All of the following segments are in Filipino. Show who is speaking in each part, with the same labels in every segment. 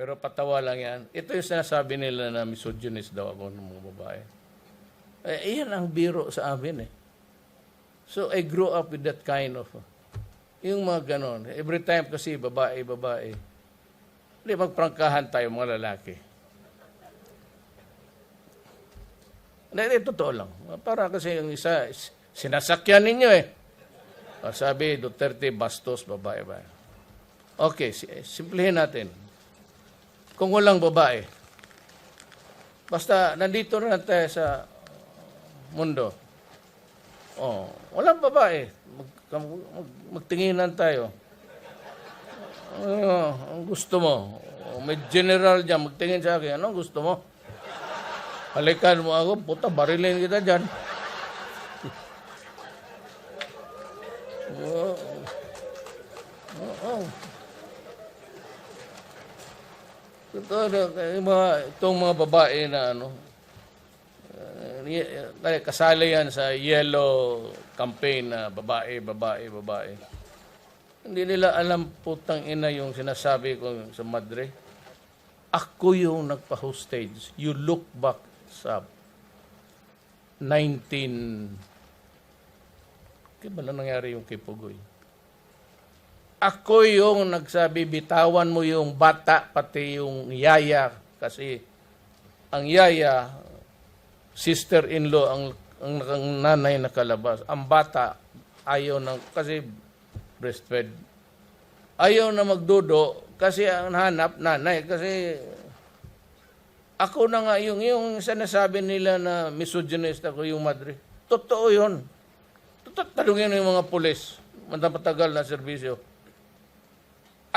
Speaker 1: Pero patawa lang yan. Ito yung sinasabi nila na misogynist daw ako ng mga babae. Iyan ang biro sa amin eh. So I grew up with that kind of, yung mga ganon. Every time kasi babae. Hindi, magprangkahan tayo mga lalaki. Hindi, totoo lang. Para kasi yung isa, sinasakyan ninyo eh. Sabi, Duterte, bastos, babae. Okay, simplihin natin. Kung walang babae, basta nandito na tayo sa mundo, walang babae, magtinginan tayo. Ang gusto mo? May general dyan, magtingin sa akin, anong gusto mo? Halikan mo ako, puta, barilin kita dyan. Itong mga babae na kasali yan sa yellow campaign na babae. Hindi nila alam putang ina yung sinasabi ko sa Madre. Ako yung nagpa-hostage. You look back sa 19... Kaya ba na nangyari yung kay Pugoy? Ako yung nagsabi, bitawan mo yung bata, pati yung yaya. Kasi ang yaya, sister-in-law, ang nanay na kalabas. Ang bata, ayaw ng, kasi breastfed. Ayaw na magdudo, kasi ang hanap, nanay. Kasi ako na nga, yung sinasabi nila na misogynist ako yung Madre. Totoo yun. Talungin yung mga pulis, matagal na serbisyo.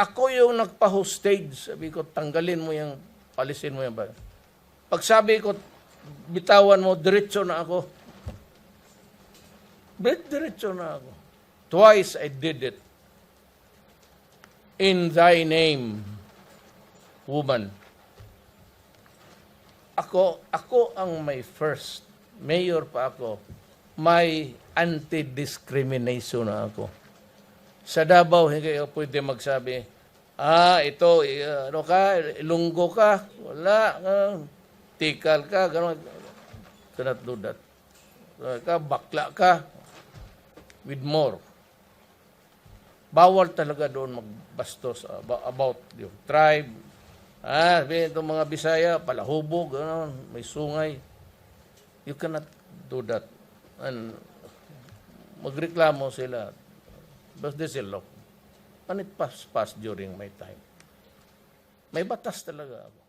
Speaker 1: Ako yung nagpa-hostage. Sabi ko, tanggalin mo yung, palisin mo yung ba. Pag sabi ko, bitawan mo, diretso na ako. Diretso na ako. Twice I did it. In thy name, woman. Ako ang may first. Mayor pa ako. May anti-discrimination na ako. Sa Davao, hindi ka pwede magsabi, ito, ano ka, ilunggo ka, wala, tikal ka, gano'n. Cannot do that. Bakla ka, with more. Bawal talaga doon magbastos about yung tribe. Itong mga Bisaya, palahubog, gano'n, may sungay. You cannot do that. And magreklamo sila. But this is law. And it passed during my time. May batas talaga ako.